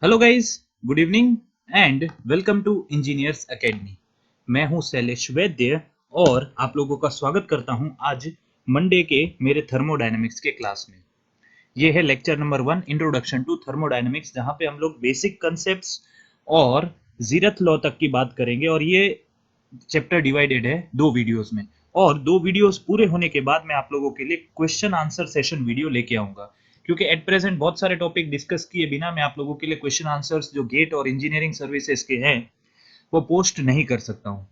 Hello guys, good evening and welcome to engineers academy. मैं हूं शैलेश वैद्य और आप लोगों का स्वागत करता हूं आज मंडे के मेरे थर्मोडायनेमिक्स के क्लास में। ये है lecture number 1, introduction to thermodynamics, जहां पे हम लोग बेसिक कंसेप्ट्स और जीरथ लॉ तक की बात करेंगे। और ये चैप्टर डिवाइडेड है 2 वीडियोस में, और 2 वीडियोस पूरे होने के बाद मैं आप लोगों के लिए क्वेश्चन आंसर सेशन वीडियो लेके आऊंगा, क्योंकि एट प्रेजेंट बहुत सारे टॉपिक डिस्कस किए बिना मैं आप लोगों के लिए क्वेश्चन आंसर्स जो गेट और इंजीनियरिंग सर्विसेज के हैं वो पोस्ट नहीं कर सकता हूं।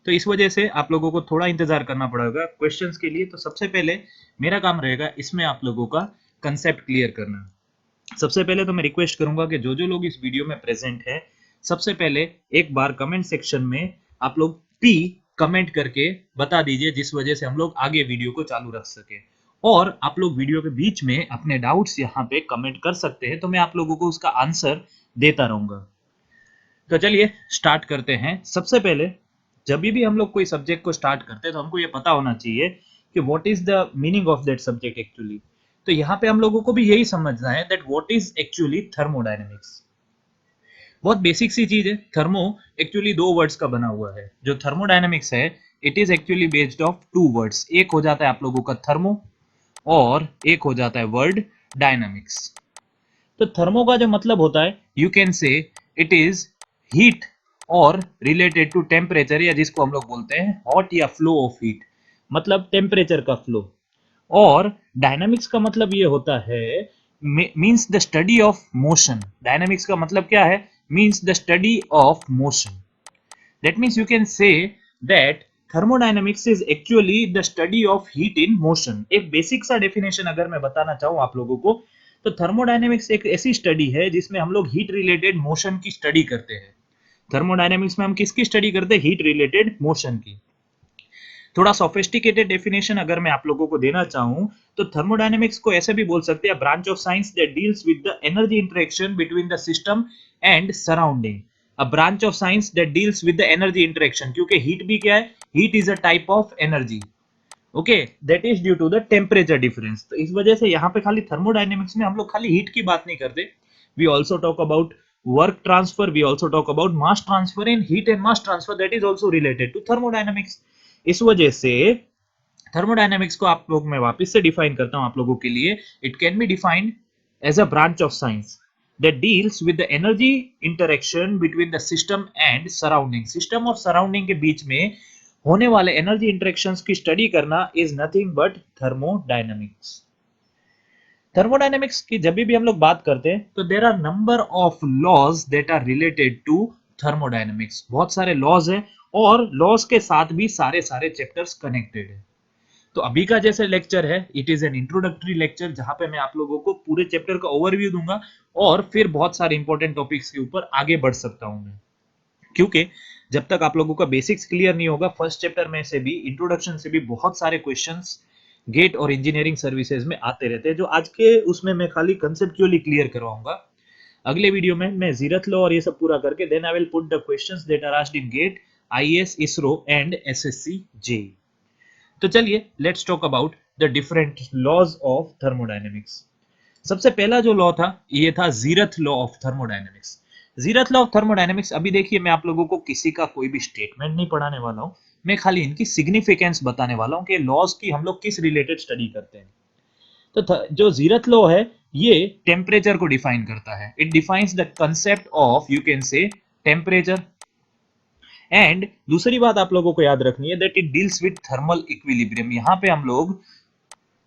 तो इस वजह से आप लोगों को थोड़ा इंतजार करना पड़ेगा क्वेश्चंस के लिए। तो सबसे पहले मेरा काम रहेगा इसमें आप लोगों का कंसेप्ट क्लियर करना। सबसे पहले तो मैं रिक्वेस्ट करूंगा कि जो जो लोग इस वीडियो में प्रेजेंट है, सबसे पहले एक बार कमेंट सेक्शन में आप लोग पी कमेंट करके बता दीजिए, जिस वजह से हम लोग आगे वीडियो को चालू रख सके। और आप लोग वीडियो के बीच में अपने डाउट्स यहाँ पे कमेंट कर सकते हैं, तो मैं आप लोगों को उसका आंसर देता रहूंगा। तो चलिए स्टार्ट करते हैं। सबसे पहले जब भी हम लोग कोई सब्जेक्ट को स्टार्ट करते हैं तो हमको ये पता होना चाहिए कि what is the meaning of that subject actually. तो यहाँ पे हम लोगों को भी यही समझना है that what is actually thermodynamics. बहुत बेसिक सी चीज है। थर्मो एक्चुअली 2 वर्ड्स का बना हुआ है। जो थर्मोडायनेमिक्स है it is actually based of 2 words. एक हो जाता है आप लोगों का थर्मो और एक हो जाता है वर्ड डायनामिक्स। तो थर्मो का जो मतलब होता है, यू कैन से इट इज हीट और रिलेटेड टू टेम्परेचर, या जिसको हम लोग बोलते हैं हॉट या फ्लो ऑफ हीट, मतलब टेम्परेचर का फ्लो। और डायनामिक्स का मतलब ये होता है means the study of motion. Dynamics का मतलब क्या है? Means the study of motion. That means you can say that thermodynamics is actually the study of heat in motion. एक बेसिक सा डेफिनेशन अगर मैं बताना चाहूं आप लोगों को, तो थर्मोडायनेमिक्स एक ऐसी स्टडी है जिसमें हम लोग हीट रिलेटेड मोशन की स्टडी करते हैं। थर्मोडायनेमिक्स में हम किसकी स्टडी करते हैं? हीट रिलेटेड मोशन की। थोड़ा सोफिस्टिकेटेड डेफिनेशन अगर मैं आप लोगों को देना चाहूं, तो थर्मोडायनेमिक्स को ऐसे भी बोल सकते हैं branch of science that deals with the energy interaction between the system and surrounding. A branch of science that deals with the energy interaction, क्योंकि हीट भी क्या है? Heat is a type of energy. Okay, that is due to the temperature difference. तो इस वजह से यहाँ पे खाली थर्मोडायनेमिक्स में हम लोग खाली हीट की बात नहीं करते। We also talk about work transfer, we also talk about mass transfer in heat and mass transfer, that is also related to thermodynamics. इस वजह से थर्मोडायनेमिक्स को आप लोग मैं वापस से डिफाइन करता हूं आप लोगों के लिए। It can be defined as a branch of science that deals with the energy interaction between the system and surrounding। System और सराउंडिंग के बीच में होने वाले एनर्जी इंटरेक्शंस की स्टडी करना is nothing but thermodynamics. Thermodynamics की जब भी हम लोग बात करते हैं तो there are number of laws that are related to thermodynamics. बहुत सारे लॉज है और लॉज के साथ भी सारे सारे चैप्टर्स कनेक्टेड है। तो अभी का जैसे लेक्चर है it is an introductory lecture, जहां पे मैं आप लोगों को पूरे चैप्टर का ओवरव्यू दूंगा और फिर बहुत सारे इंपॉर्टेंट टॉपिक्स के ऊपर आगे बढ़ सकता हूं मैं। क्योंकि जब तक आप लोगों का बेसिक्स क्लियर नहीं होगा, फर्स्ट चैप्टर में से भी, इंट्रोडक्शन से भी बहुत सारे क्वेश्चंस गेट और इंजीनियरिंग सर्विसेज में आते रहते हैं, जो आज के उसमें मैं खाली कंसेप्चुअली क्लियर करवाऊंगा। अगले वीडियो में मैं जीरथ लॉ और ये सब पूरा करके then I will put the questions that are asked in GATE, IAS, ISRO and SSC JEE. तो चलिए let's talk about the different laws of thermodynamics. सबसे पहला जो लॉ था ये था zeroth law of thermodynamics. Zeroth law of thermodynamics, अभी देखिए मैं आप लोगों को किसी का कोई भी स्टेटमेंट नहीं पढ़ाने वाला हूं, मैं खाली इनकी सिग्निफिकेंस बताने वाला हूं कि लॉज की हम लोग किस रिलेटेड स्टडी करते हैं। तो जो जीरथ लॉ है ये टेम्परेचर को डिफाइन करता है। It defines the concept of, you can से, टेम्परेचर। एंड दूसरी बात आप लोगों को याद रखनी है that it deals with thermal equilibrium. यहां पे हम लोग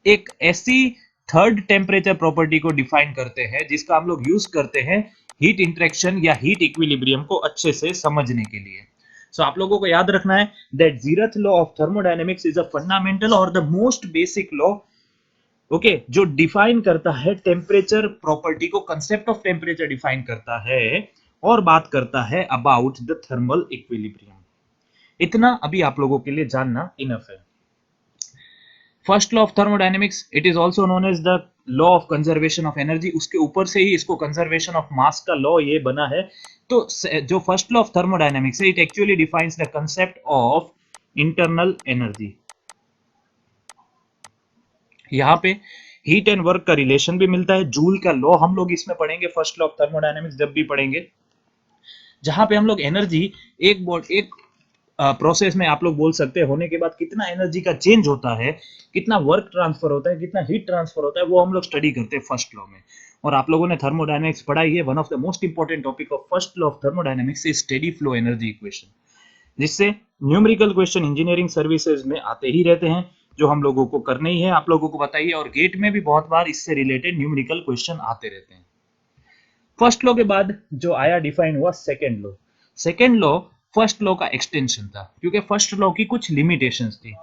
एक ऐसी थर्ड टेम्परेचर प्रॉपर्टी को डिफाइन करते हैं जिसका हम लोग यूज करते हैं हीट इंटरेक्शन या हीट इक्विलिब्रियम को अच्छे से समझने के लिए। सो आप लोगों को याद रखना है that zeroth law of thermodynamics is a fundamental और the most basic law, okay, जो डिफाइन करता है टेम्परेचर प्रॉपर्टी को, कंसेप्ट ऑफ टेम्परेचर डिफाइन करता है और बात करता है अबाउट द थर्मल इक्विलिब्रियम। इतना अभी आप लोगों के लिए जानना इनफ है। First law of thermodynamics, it is also known as the law of conservation of energy. उसके ऊपर से ही इसको कंजर्वेशन ऑफ मास का लॉ ये बना है। तो जो फर्स्ट लॉ ऑफ थर्मोडायनेमिक्स है it actually defines the concept of internal energy. यहाँ पे हीट एंड वर्क का रिलेशन भी मिलता है, जूल का लॉ हम लोग इसमें पढ़ेंगे फर्स्ट लॉ ऑफ थर्मोडायनेमिक्स जब भी पढ़ेंगे, जहां पे हम लोग एनर्जी एक प्रोसेस में आप लोग बोल सकते हैं होने के बाद कितना एनर्जी का चेंज होता है, कितना वर्क ट्रांसफर होता है, कितना हीट ट्रांसफर होता है, वो हम लोग स्टडी करते हैं फर्स्ट लॉ में। और आप लोगों ने थर्मोडायनेमिक्स पढ़ाई है, one of the most important topic of first law of thermodynamics is steady flow energy equation, जिससे न्यूमेरिकल क्वेश्चन इंजीनियरिंग सर्विसेज में आते ही रहते हैं, जो हम लोगों को करने ही है, आप लोगों को बताइए, और गेट में भी बहुत बार इससे रिलेटेड न्यूमेरिकल क्वेश्चन आते रहते हैं। फर्स्ट लॉ के बाद जो आया डिफाइन हुआ second law. Second law first law का एक्सटेंशन था, क्योंकि फर्स्ट लॉ की कुछ लिमिटेशंस थी।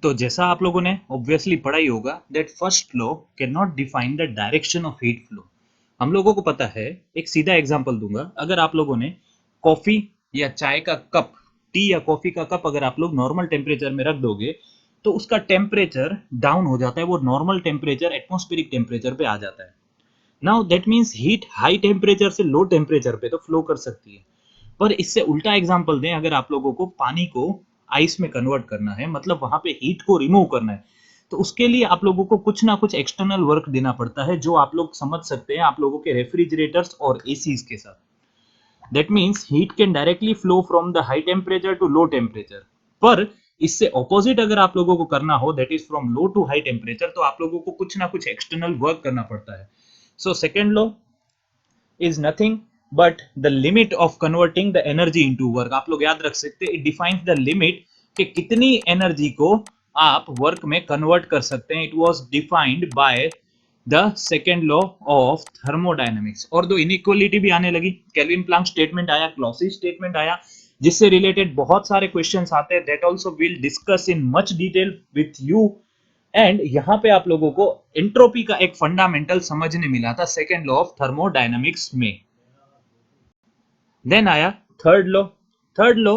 तो जैसा आप लोगों ने ऑब्वियसली पढ़ा ही होगा that first law can not define the direction of heat flow. हम लोगों को पता है, एक सीधा एग्जांपल दूंगा, अगर आप लोगों ने कॉफी या चाय का कप, टी या कॉफी का कप अगर आप लोग नॉर्मल टेम्परेचर में रख दोगे तो उसका टेम्परेचर डाउन हो जाता है, वो नॉर्मल टेम्परेचर एटमॉस्फेरिक टेम्परेचर पे आ जाता है। Now that means heat high temperature से लो टेम्परेचर पे तो फ्लो कर सकती है, पर इससे उल्टा एग्जांपल दें, अगर आप लोगों को पानी को आइस में कन्वर्ट करना है, मतलब वहां पे हीट को रिमूव करना है, तो उसके लिए आप लोगों को कुछ ना कुछ एक्सटर्नल वर्क देना पड़ता है, जो आप लोग समझ सकते हैं आप लोगों के रेफ्रिजरेटर्स और एसीज के साथ। That means heat can directly flow from the high temperature to low temperature, पर इससे ऑपोजिट अगर आप लोगों को करना हो, that is from low to high temperature, तो आप लोगों को कुछ ना कुछ एक्सटर्नल वर्क करना पड़ता है। So second law is nothing but the limit of converting the energy into work। आप लोग याद रख सकते हैं, it defines the limit कि कितनी एनर्जी को आप वर्क में कन्वर्ट कर सकते हैं। It was defined by the second law of thermodynamics। और दो इनइक्वालिटी भी आने लगी, केल्विन प्लैंक स्टेटमेंट आया, क्लॉसी स्टेटमेंट आया, जिससे रिलेटेड बहुत सारे क्वेश्चंस आते हैं, that also will discuss in much detail with you. And यहां पे आप लोगों को एंट्रोपी का एक फंडामेंटल समझने मिला था सेकेंड लॉ ऑफ थर्मोडायनामिक्स में। देन आया third law. Third law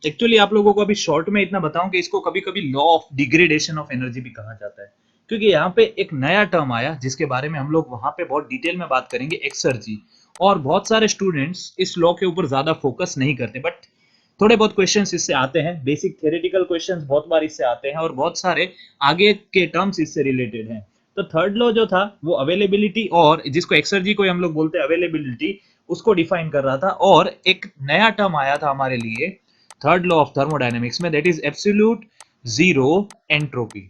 actually आप लोगों को अभी शॉर्ट में इतना बताऊं कि इसको कभी कभी law of degradation of energy भी कहा जाता है, क्योंकि यहाँ पे एक नया टर्म आया जिसके बारे में हम लोग वहां पे बहुत डिटेल में बात करेंगे, एक्सर्जी। और बहुत सारे स्टूडेंट्स इस लॉ के ऊपर ज्यादा फोकस नहीं करते, बट थोड़े बहुत क्वेश्चंस इससे आते हैं, बेसिक थ्योरेटिकल क्वेश्चंस बहुत बार इससे आते हैं, और बहुत सारे आगे के टर्म्स इससे रिलेटेड हैं। तो थर्ड लॉ जो था वो अवेलेबिलिटी, और जिसको एक्सर्जी को हम लोग बोलते हैं अवेलेबिलिटी, उसको डिफाइन कर रहा था। और एक नया टर्म आया था हमारे लिए थर्ड लॉ ऑफ थर्मोडायनेमिक्स में, that is absolute zero entropy.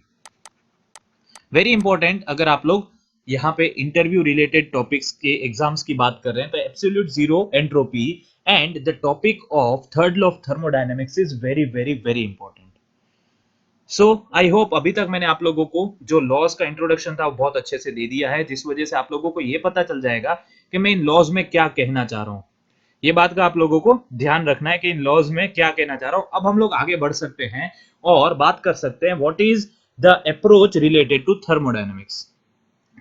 Very important, अगर आप लोग यहाँ पे इंटरव्यू रिलेटेड टॉपिक्स के एग्जाम्स की बात कर रहे हैं, तो absolute zero entropy and the topic of third law of thermodynamics is very very very important. So I hope अभी तक मैंने आप लोगों को जो लॉज का इंट्रोडक्शन था वो बहुत अच्छे से दे दिया है, जिस वजह से आप लोगों को ये पता चल जाएगा कि मैं इन लॉज में क्या कहना चाह रहा हूँ। ये बात का आप लोगों को ध्यान रखना है कि इन लॉज में क्या कहना चाह रहा हूं। अब हम लोग आगे बढ़ सकते हैं और बात कर सकते हैं what is the approach related to thermodynamics.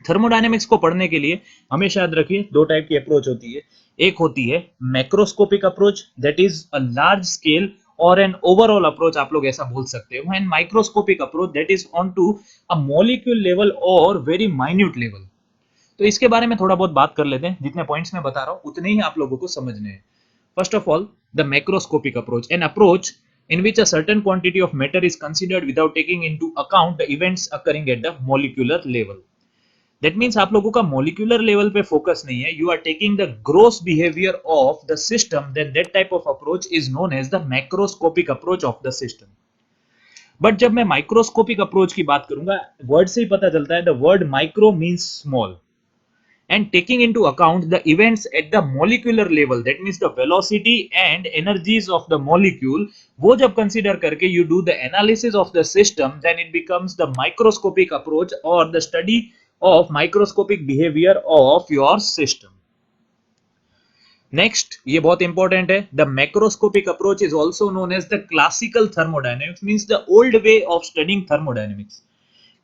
Thermodynamics को पढ़ने के लिए हमेशा याद रखिए दो टाइप की अप्रोच होती है। एक होती है macroscopic approach, that is a large scale और एन ओवरऑल अप्रोच, आप लोग ऐसा बोल सकते हो। And microscopic approach that is on to a molecule level और वेरी माइन्यूट लेवल। तो इसके बारे में थोड़ा बहुत बात कर लेते हैं, जितने पॉइंट्स मैं बता रहा हूं उतने ही आप लोगों को समझने हैं। First of all, the macroscopic approach, an approach in which a certain quantity of matter is considered without taking into account the events occurring at the molecular level। That means आप लोगों का molecular level पे focus नहीं है, you are taking the gross behavior of the system, then that type of approach is known as the macroscopic approach of the system। But जब मैं microscopic approach की बात करूंगा, वर्ड से ही पता चलता है, the word micro means small and taking into account the events at the molecular level, that means the velocity and energies of the molecule, वो जब consider करके you do the analysis of the system, then it becomes the microscopic approach or the study of microscopic behavior of your system। Next, ये बहुत important है, the macroscopic approach is also known as the classical thermodynamics, means the old way of studying thermodynamics.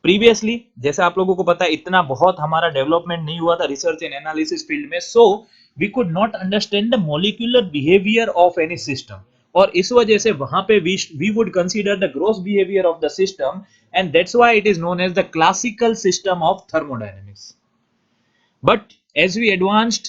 Previously जैसे आप लोगों को पता है इतना बहुत हमारा डेवलपमेंट नहीं हुआ था रिसर्च एंड एनालिसिस फील्ड में, so we could not understand the molecular behaviour of any system, और इस वजह से वहां पे we would consider the gross behaviour of the system, and that's why it is known as the classical system of thermodynamics. But as we advanced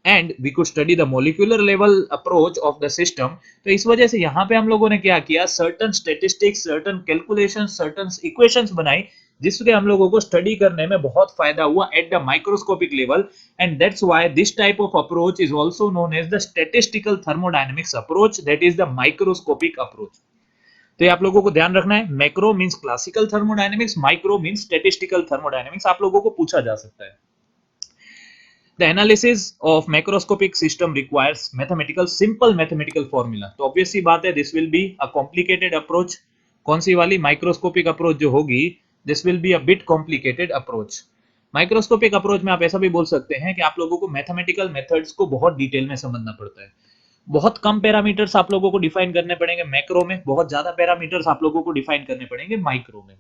and we could study the molecular level approach of the system, तो इस वजह से यहां पे हम लोगों ने क्या किया, certain statistics, certain calculation, certain equations बनाई, जिसके हम लोगों को स्टडी करने में बहुत फायदा हुआ at the microscopic level, and that's why this type of approach is also known as the statistical thermodynamics approach, that is the microscopic approach. तो ये आप लोगों को ध्यान रखना है, macro means classical thermodynamics, micro means statistical thermodynamics, आप लोगों को पूछा जा सकता है। The analysis of macroscopic system requires simple mathematical formula. तो obvious सी बात है, this will be a complicated approach. कौन सी वाली माइक्रोस्कोपिक अप्रोच जो होगी, this will be a bit complicated approach. Microscopic approach में आप ऐसा भी बोल सकते हैं कि आप लोगों को मैथमेटिकल मेथड्स को बहुत डिटेल में समझना पड़ता है। बहुत कम पैरामीटर्स आप लोगों को डिफाइन करने पड़ेंगे मैक्रो में, बहुत ज्यादा पैरामीटर्स आप लोगों को डिफाइन करने पड़ेंगे माइक्रो में।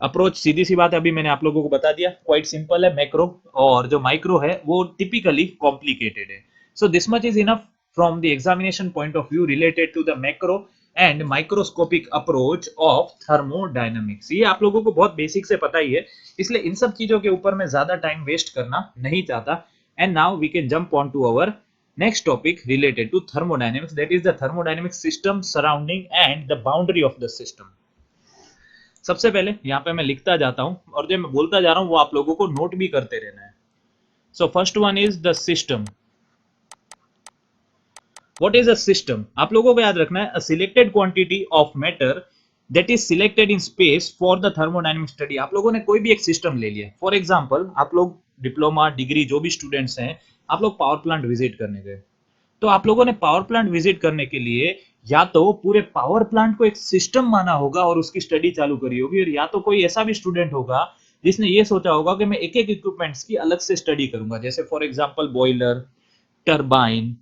अप्रोच सीधी सी बात है, अभी मैंने आप लोगों को बता दिया, क्वाइट सिंपल है मैक्रो, और जो माइक्रो है वो टिपिकली कॉम्प्लिकेटेड है। So this much is enough from the examination point of view related to the macro and microscopic approach of thermodynamics. ये आप लोगों को बहुत बेसिक से पता ही है, इसलिए इन सब चीजों के ऊपर मैं ज्यादा टाइम वेस्ट करना नहीं चाहता। And now we can jump on to our next topic related to thermodynamics, that is the thermodynamic system, surrounding and the boundary of the system. सबसे पहले यहाँ पे मैं लिखता जाता हूं, और जो मैं बोलता जा रहा हूं वो आप लोगों को नोट भी करते रहना है। So first one is the system. What is a system? आप लोगों को याद रखना है, a selected quantity of matter that is selected in space for the thermodynamic study. आप लोगों ने कोई भी एक सिस्टम ले लिया, फॉर एग्जांपल आप लोग डिप्लोमा डिग्री जो भी स्टूडेंट्स हैं, आप लोग पावर प्लांट विजिट करने गए, तो आप लोगों ने पावर प्लांट विजिट करने के लिए या तो पूरे पावर प्लांट को एक सिस्टम माना होगा और उसकी स्टडी चालू करी होगी, और या तो कोई ऐसा भी स्टूडेंट होगा जिसने ये सोचा होगा कि मैं एक एक इक्विपमेंट्स की अलग से स्टडी करूंगा, जैसे for example boiler, turbine,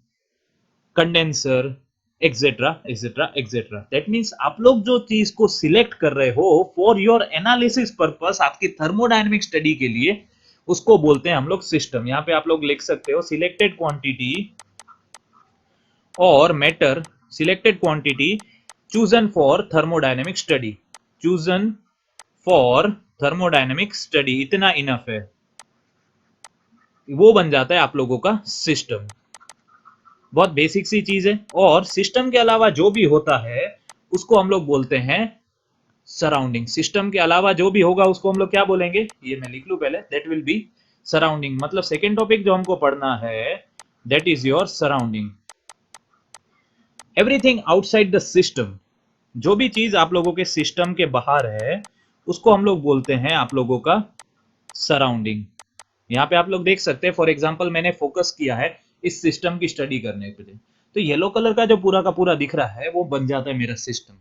condenser, etcetera etcetera etcetera. That means आप लोग जो चीज को सिलेक्ट कर रहे हो फॉर योर एनालिसिस पर्पस, आपकी थर्मोडायनेमिक स्टडी के लिए, उसको बोलते हैं हम लोग सिस्टम। यहां पे आप लोग लिख सकते हो selected quantity or matter, selected quantity chosen for thermodynamic study, chosen for thermodynamic study, इतना इनफ है, वो बन जाता है आप लोगों का सिस्टम। बहुत बेसिक सी चीज है, और सिस्टम के अलावा जो भी होता है उसको हम लोग बोलते हैं सराउंडिंग। सिस्टम के अलावा जो भी होगा उसको हम लोग क्या बोलेंगे, ये मैं लिख लूं पहले, दैट विल बी सराउंडिंग। मतलब सेकेंड टॉपिक जो हमको पढ़ना है that is your surrounding. Everything outside the system, जो भी चीज आप लोगों के सिस्टम के बाहर है उसको हम लोग बोलते हैं आप लोगों का सराउंडिंग। यहाँ पे आप लोग देख सकते हैं, फॉर एग्जांपल मैंने फोकस किया है इस सिस्टम की स्टडी करने के लिए, तो येलो कलर का जो पूरा का पूरा दिख रहा है वो बन जाता है मेरा सिस्टम,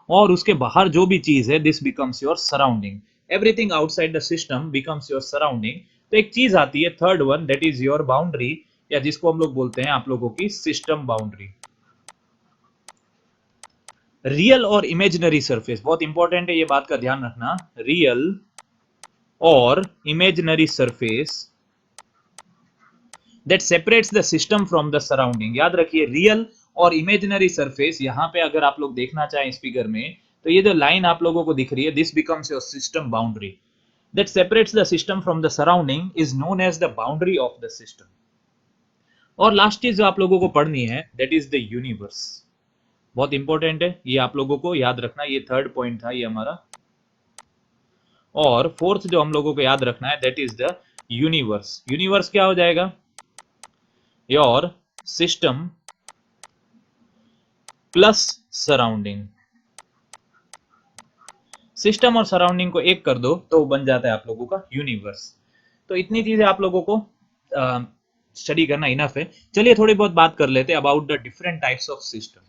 और उसके बाहर जो भी चीज है this becomes your surrounding. Everything outside the system becomes your surrounding. तो एक चीज आती है third one, that is your boundary, या जिसको हम लोग बोलते हैं आप लोगों की सिस्टम बाउंड्री। रियल और इमेजिनरी सरफेस, बहुत इंपॉर्टेंट है ये बात का ध्यान रखना, रियल और imaginary surface that separates the system from the surrounding. याद रखिए, रियल और इमेजिनरी सरफेस, यहां पे अगर आप लोग देखना चाहें इस फिगर में, तो ये जो लाइन आप लोगों को दिख रही है this becomes your system boundary, that separates the system from the surrounding is known as the boundary of the system. और लास्ट चीज जो आप लोगों को पढ़नी है दैट इज द यूनिवर्स। बहुत इंपॉर्टेंट है, ये आप लोगों को याद रखना, ये थर्ड पॉइंट था ये हमारा। और फोर्थ जो हम लोगों को याद रखना है that is the universe. Universe क्या हो जाएगा, your system plus surrounding. System और सराउंडिंग को एक कर दो तो बन जाता है आप लोगों का यूनिवर्स। तो इतनी चीजें आप लोगों को स्टडी करना इनफ है। चलिए थोड़ी बहुत बात कर लेते हैं about the different types of system.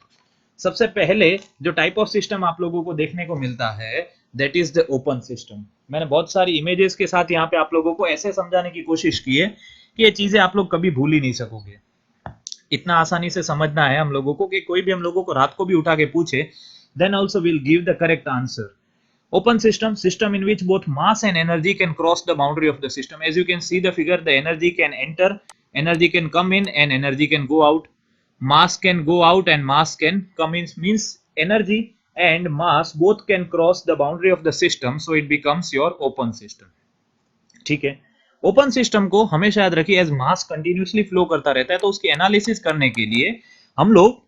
सबसे पहले जो टाइप ऑफ सिस्टम आप लोगों को देखने को मिलता है that is the open system. मैंने बहुत सारी इमेजेस के साथ यहाँ पे आप लोगों को ऐसे समझाने की कोशिश की है कि ये चीजें आप लोग कभी भूल ही नहीं सकोगे। इतना आसानी से समझना है हम लोगों को कि कोई भी हम लोगों को रात को भी उठा के पूछे then also will give the correct answer. Open system in which both mass and energy can cross the boundary of the system. As you can see the figure, the energy can enter, energy can come in, and energy can go out. Mass can go out and mass can come in. Means energy and mass both can cross the boundary of the system, so it becomes your open system. ठीक है, open system को हमेशा याद रखिए, as मास continuously flow करता रहता है तो उसकी एनालिसिस करने के लिए हम लोग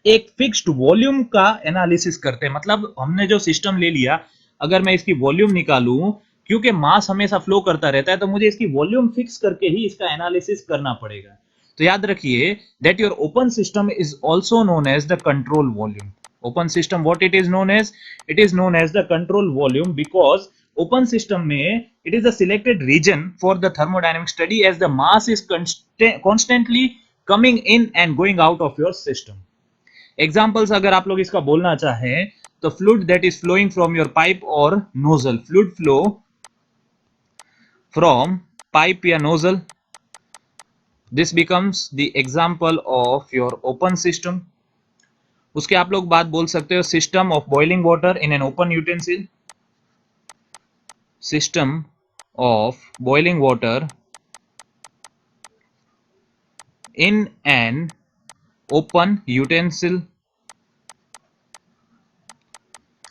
एक फिक्स्ड वॉल्यूम का एनालिसिस करते हैं। मतलब हमने जो सिस्टम ले लिया, अगर मैं इसकी वॉल्यूम निकालूं, क्योंकि मास हमेशा फ्लो करता रहता है, तो मुझे इसकी वॉल्यूम फिक्स करके ही इसका एनालिसिस करना पड़ेगा। तो याद रखिए that your open system is also known as the control volume. Open system what it is known as? It is known as the control volume because open system में it is the selected region for the thermodynamic study as the mass is constantly coming in and going out of your system. Examples अगर आप लोग इसका बोलना चाहें तो fluid that is flowing from your pipe और nozzle, fluid flow from pipe या nozzle, this becomes the example of your open system. उसके आप लोग बात बोल सकते हो system of boiling water in an open utensil, system of boiling water in an open utensil,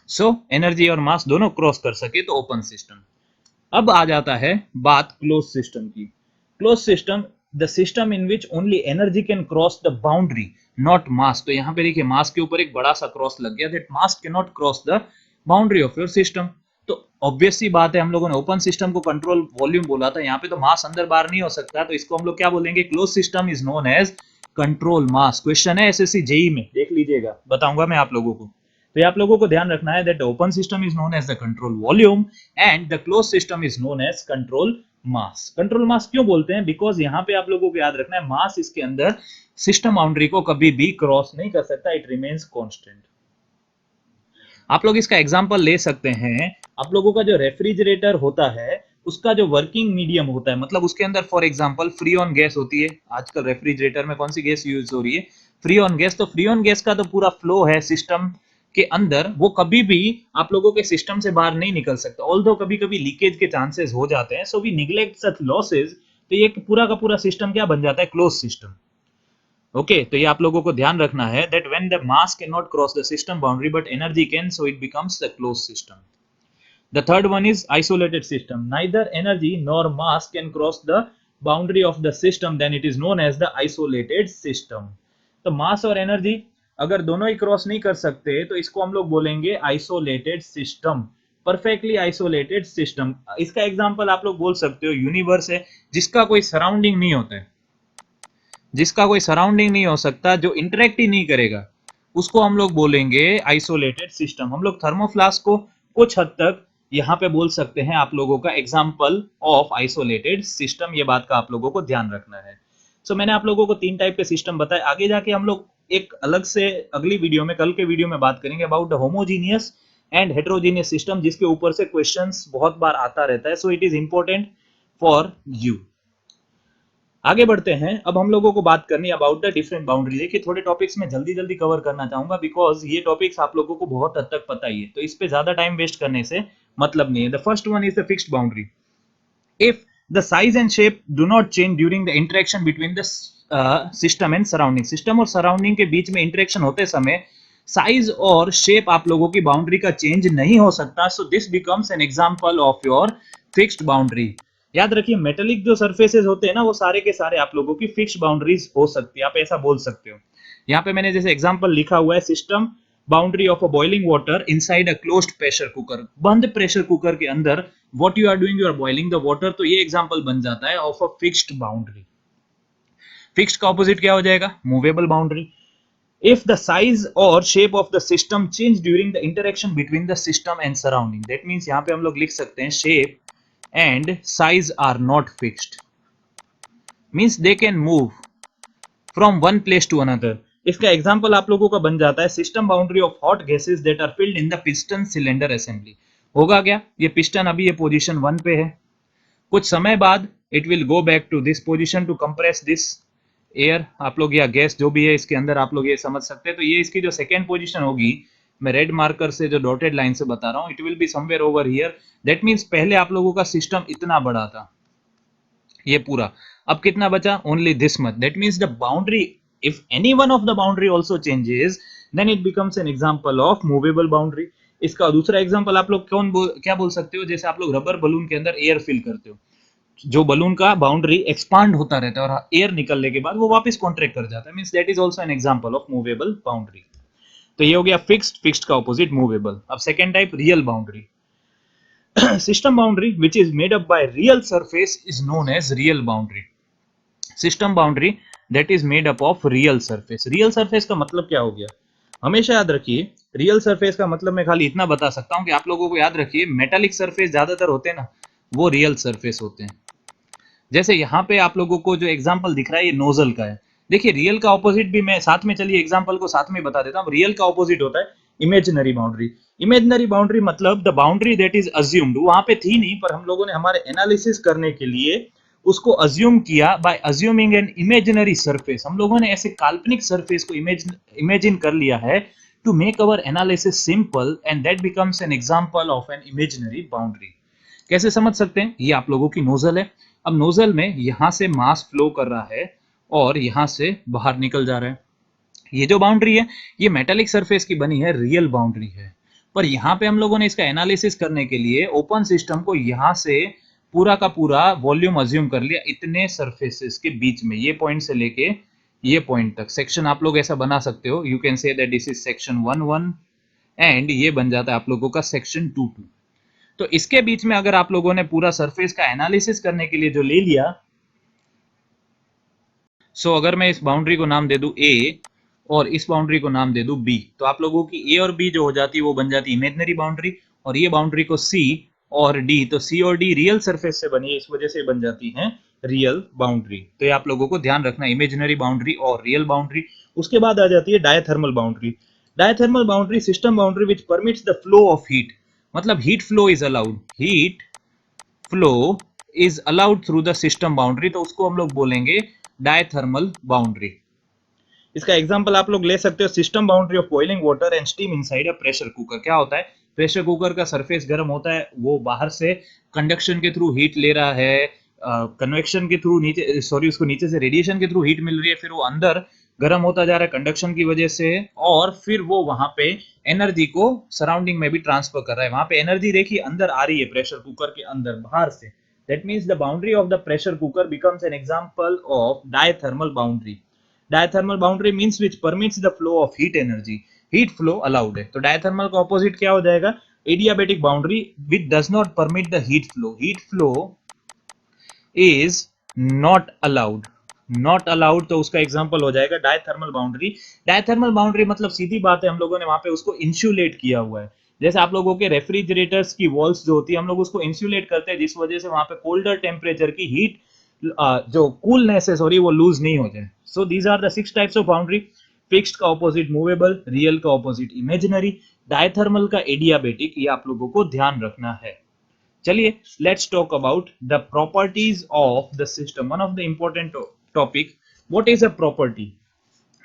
so energy और mass दोनों क्रॉस कर सके तो ओपन सिस्टम। अब आ जाता है बात क्लोज सिस्टम की। Close system the system in which only energy can cross the boundary not मास। तो यहाँ पे देखिए मास के ऊपर एक बड़ा सा क्रॉस लग गया, that mass can not cross the boundary of your system. तो ऑब्वियस सी बात है, हम लोगों ने ओपन सिस्टम को कंट्रोल वॉल्यूम बोला था, यहाँ पे तो मास अंदर बाहर नहीं हो सकता, तो इसको हम लोग क्या बोलेंगे? Close system is known as control mass. Question है एसएससी जेई में, देख लीजिएगा, बताऊंगा मैं आप लोगों को। तो ये आप लोगों को ध्यान रखना है that open system is known as the control volume and the close system is known as control mass. Control mass क्यों बोलते हैं? बिकॉज यहाँ पे आप लोगों को याद रखना है मास इसके अंदर सिस्टम बाउंड्री को कभी भी क्रॉस नहीं कर सकता, इट रिमेन्स कांस्टेंट। आप लोग इसका एग्जांपल ले सकते हैं, आप लोगों का जो रेफ्रिजरेटर होता है उसका जो वर्किंग मीडियम होता है, मतलब उसके अंदर for example free on gas होती है। आजकल रेफ्रिजरेटर में कौन सी गैस यूज हो रही है? Free on gas. तो फ्री ऑन गैस का तो पूरा फ्लो है सिस्टम के अंदर, वो कभी भी आप लोगों के सिस्टम से बाहर नहीं निकल सकता, ऑल्दो कभी कभी लीकेज के चांसेस हो जाते हैं, so we neglect such losses. तो ये पूरा का पूरा सिस्टम क्या बन जाता है? Close system. ओके, तो ये आप लोगों को ध्यान रखना है that when the mass can not cross the system boundary but energy can, so it becomes the close system. The third one is isolated system. Neither energy nor mass can cross the boundary of the system, then it is known as the isolated system. तो मास और energy अगर दोनों ही cross नहीं कर सकते तो इसको हम लोग बोलेंगे isolated system, perfectly isolated system. इसका एग्जांपल आप लोग बोल सकते हो यूनिवर्स है जिसका कोई सराउंडिंग नहीं होता है, जिसका कोई सराउंडिंग नहीं हो सकता, जो इंटरेक्ट ही नहीं करेगा, उसको हम लोग बोलेंगे आइसोलेटेड सिस्टम। हम लोग थर्मोफ्लास्क को कुछ हद तक यहाँ पे बोल सकते हैं आप लोगों का एग्जाम्पल ऑफ आइसोलेटेड सिस्टम। ये बात का आप लोगों को ध्यान रखना है। सो मैंने आप लोगों को 3 टाइप के सिस्टम बताए, आगे जाके हम लोग एक अलग से अगली वीडियो में, कल के वीडियो में बात करेंगे about the homogeneous and heterogeneous system, जिसके ऊपर से क्वेश्चंस बहुत बार आता रहता है, so it is important for you. आगे बढ़ते हैं, अब हम लोगों को बात करनी है अबाउट द डिफरेंट बाउंड्री। देखिए थोड़े टॉपिक्स में जल्दी जल्दी कवर करना चाहूंगा बिकॉज ये टॉपिक्स आप लोगों को बहुत हद तक पता ही है, तो इस पे ज्यादा टाइम वेस्ट करने से मतलब नहीं है। The first one is the fixed boundary. If the size and shape do not change during the interaction between the system and surrounding, system और सराउंडिंग के बीच में इंटरेक्शन होते समय साइज और शेप आप लोगों की बाउंड्री का चेंज नहीं हो सकता, so this becomes an example of your fixed boundary. याद रखिए मेटेलिक जो सरफेसेस होते हैं ना, वो सारे के सारे आप लोगों की फिक्स्ड बाउंड्रीज हो सकती है, आप ऐसा बोल सकते हो। यहाँ पे मैंने जैसे एग्जांपल लिखा हुआ है system boundary of a boiling water inside a closed pressure cooker, बंद प्रेशर कुकर के अंदर what you are doing, you are boiling the water, तो ये एग्जांपल बन जाता है of a fixed boundary. Fixed का ऑपोजिट क्या हो जाएगा? Movable boundary. if the size or shape of the system change during the interaction between the system and surrounding, that means यहाँ पे हम लोग लिख सकते हैं shape and size are not fixed, means they can move from one place to another। इसका example आप लोगों का बन जाता है system boundary of hot gases that are filled in the piston cylinder assembly. होगा क्या? ये पिस्टन अभी ये पोजीशन 1 पे है, कुछ समय बाद it will go back to this position to compress this air, आप लोग या गैस जो भी है इसके अंदर, आप लोग ये समझ सकते हैं। तो ये इसकी जो सेकेंड पोजीशन होगी, मैं रेड मार्कर से जो डॉटेड लाइन से बता रहा हूं, it will be somewhere over here. That means पहले आप लोगों का सिस्टम इतना बड़ा था, ये पूरा, अब कितना बचा? Only this much. That means the boundary, if any one of the boundary also changes, then it becomes an example of movable boundary. इसका दूसरा एग्जांपल आप लोग क्या बोल सकते हो? जैसे आप लोग रबर बलून के अंदर एयर फिल करते हो, जो बलून का बाउंड्री एक्सपांड होता रहता है और एयर निकलने के बाद वो वापस कॉन्ट्रैक्ट कर जाता है, means that is also an example of movable boundary. तो ये हो गया फिक्स्ड, फिक्स्ड का ऑपोजिट मूवेबल। अब second type real boundary. system boundary which is made up by real surface is known as real boundary. System boundary that is made up of real surface. real surface का मतलब क्या हो गया? हमेशा याद रखिए, real surface का मतलब मैं खाली इतना बता सकता हूं कि आप लोगों को याद रखिए, मेटालिक सरफेस ज्यादातर होते हैं ना, वो रियल सरफेस होते हैं। जैसे यहाँ पे आप लोगों को जो एग्जांपल दिख रहा है ये नोजल का है। देखिए रियल का ऑपोजिट भी मैं साथ में, चलिए एग्जांपल को साथ में बता देता हूँ। रियल का ऑपोजिट होता है इमेजिनरी बाउंड्री। इमेजिनरी बाउंड्री मतलब the boundary that is assumed, वहां पे थी नहीं पर हम लोगों ने हमारे एनालिसिस करने के लिए उसको अज्यूम किया by assuming an imaginary surface. हम लोगों ने ऐसे काल्पनिक सरफेस को इमेजिन कर लिया है to make our analysis simple, and that becomes an example of an imaginary boundary. कैसे समझ सकते हैं? ये आप लोगों की नोजल है। अब नोजल में यहां से मास फ्लो कर रहा है और यहां से बाहर निकल जा रहा है। ये जो बाउंड्री है ये मेटालिक सरफेस की बनी है, रियल बाउंड्री है। पर यहाँ पे हम लोगों ने इसका एनालिसिस करने के लिए ओपन सिस्टम को यहाँ से पूरा का पूरा वॉल्यूम अज्यूम कर लिया इतने सरफेसेस के बीच में, ये पॉइंट से लेके ये पॉइंट तक। सेक्शन आप लोग ऐसा बना सकते हो, you can say that this is section 1 1, and ये बन जाता है आप लोगों का सेक्शन 2 2। तो इसके बीच में अगर आप लोगों ने पूरा सरफेस का एनालिसिस करने के लिए जो ले लिया, सो अगर मैं इस बाउंड्री को नाम दे दूं ए और इस बाउंड्री को नाम दे दूं बी, तो आप लोगों की ए और बी जो हो जाती है वो बन जाती है इमेजिनरी बाउंड्री, और ये बाउंड्री को सी और डी, तो सी और डी रियल सरफेस से बनी है, इस वजह से बन जाती है रियल बाउंड्री। तो ये आप लोगों को ध्यान रखना, इमेजिनरी बाउंड्री और रियल बाउंड्री। उसके बाद आ जाती है diathermal boundary. Diathermal boundary system boundary which permits the flow of heat, मतलब heat flow is allowed, heat flow is allowed through the system boundary, तो उसको हम लोग बोलेंगे डायथर्मल बाउंड्री। इसका एग्जांपल आप लोग ले सकते हो, system boundary of boiling water and steam inside a pressure cooker. क्या होता है? प्रेशर कुकर का सरफेस गर्म होता है, वो बाहर से कंडक्शन के थ्रू हीट ले रहा है, कन्वेक्शन के थ्रू नीचे, सॉरी उसको नीचे से रेडिएशन के थ्रू हीट मिल रही है, फिर वो अंदर गर्म होता जा रहा है कंडक्शन की वजह से, और फिर वो वहां पे एनर्जी को सराउंडिंग में भी ट्रांसफर कर रहा है। वहां पे एनर्जी देखिए अंदर आ रही है प्रेशर कुकर के अंदर बाहर से। That means the boundary of the pressure cooker becomes an example of diathermal boundary. Diathermal boundary means which permits the flow of heat energy, heat flow allowed है। तो डायथर्मल का ऑपोजिट क्या हो जाएगा? Adiabatic boundary which does not permit the heat flow, heat flow is not allowed, not allowed, तो उसका example हो जाएगा डायथर्मल बाउंड्री। डायथर्मल बाउंड्री मतलब सीधी बात है, हम लोगों ने वहां पे उसको इंसुलेट किया हुआ है। जैसे आप लोगों के रेफ्रिजरेटर्स की वॉल्स जो होती है हम लोग उसको इंसुलेट करते हैं, जिस वजह से वहां पे कोल्डर टेम्परेचर की हीट, जो कूलनेस है सॉरी, वो लूज नहीं हो जाए। So these are the 6 types of boundary. Fixed का ऑपोजिट मूवेबल, रियल का ऑपोजिट इमेजिनरी, डायथर्मल का एडियाबेटिक, ये आप लोगों को ध्यान रखना है। चलिए let's talk about the properties of the system, one of the important topic. What is a property?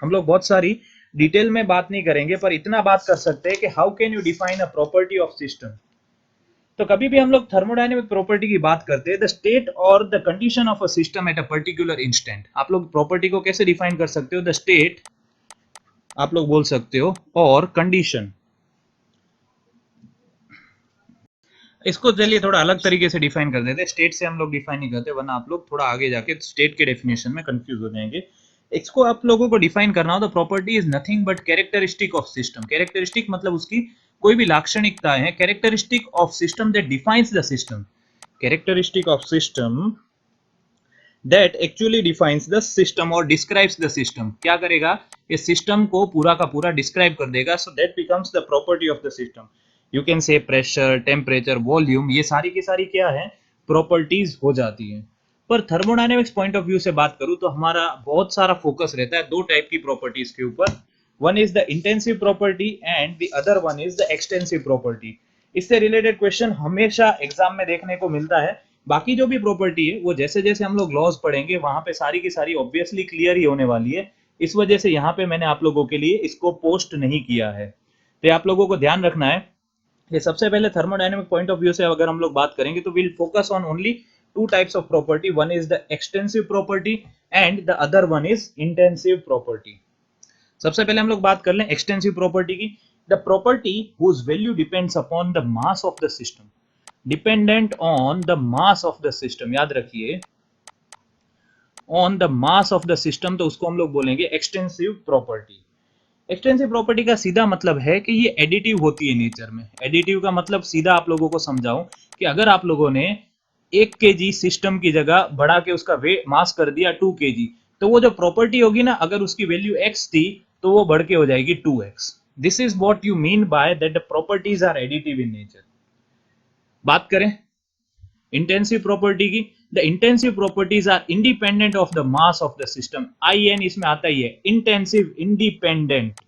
हम लोग बहुत सारी डिटेल में बात नहीं करेंगे, पर इतना बात कर सकते हैं कि how can you define a property of system. तो कभी भी हम लोग थर्मोडायनेमिक प्रॉपर्टी की बात करते हैं, द स्टेट और the condition of a system at a particular instant. आप लोग प्रॉपर्टी को कैसे डिफाइन कर सकते हो? द स्टेट आप लोग बोल सकते हो, और कंडीशन। इसको चलिए थोड़ा अलग तरीके से डिफाइन कर देते हैं, स्टेट से हम लोग डिफाइन नहीं करते वरना आप लोग थोड़ा आगे जाके स्टेट के डेफिनेशन में कंफ्यूज हो जाएंगे। इसको आप लोगों को डिफाइन करना हो तो property is nothing but characteristic of system. Characteristic मतलब उसकी कोई भी लाक्षणिकताएं हैं, characteristic of system that defines the system, characteristic of system that actually defines the system और डिस्क्राइब्स द सिस्टम। क्या करेगा? ये सिस्टम को पूरा का पूरा डिस्क्राइब कर देगा, so that becomes the property of the system. You can से प्रेशर, टेम्परेचर, वॉल्यूम, ये सारी की सारी क्या है? प्रॉपर्टीज हो जाती है। पर थर्मोडायनेमिक्स पॉइंट ऑफ व्यू से बात करूं तो हमारा बहुत सारा फोकस रहता है दो टाइप की प्रॉपर्टीज के ऊपर। One is the intensive property and the other one is the extensive property. इससे रिलेटेड क्वेश्चन हमेशा एग्जाम में देखने को मिलता है। बाकी जो भी प्रॉपर्टी है वो जैसे जैसे हम लोग लॉज पढ़ेंगे वहां पे सारी की सारी ऑब्वियसली क्लियर ही होने वाली है, इस वजह से यहाँ पे मैंने आप लोगों के लिए इसको पोस्ट नहीं किया है। तो आप लोगों को ध्यान रखना है। ये सबसे पहले थर्मोडायनेमिक पॉइंट ऑफ व्यू से अगर हम लोग बात करेंगे तो will focus on only two types of property, one is the extensive property and the other one is intensive property. सबसे पहले हम लोग बात कर लें एक्सटेंसिव प्रॉपर्टी की। The property whose value depends upon the mass of the system, dependent on the mass of the system, याद रखिए on the mass of the system, तो उसको हम लोग बोलेंगे एक्सटेंसिव प्रॉपर्टी। एक्सटेंसिव प्रॉपर्टी का सीधा मतलब है कि ये एडिटिव होती है नेचर में। एडिटिव का मतलब सीधा आप लोगों को समझाऊं कि अगर आप लोगों ने 1 kg सिस्टम की जगह बढ़ा के उसका मास कर दिया 2 kg, तो वो जो प्रॉपर्टी होगी ना, अगर उसकी वैल्यू x थी तो वो बढ़ के हो जाएगी 2x। This is what you mean by that the properties are additive in nature. बात करें इंटेंसिव प्रॉपर्टी की, the intensive properties are independent of the mass of the system. आई एन इसमें आता ही है, इंटेंसिव इंडिपेंडेंट,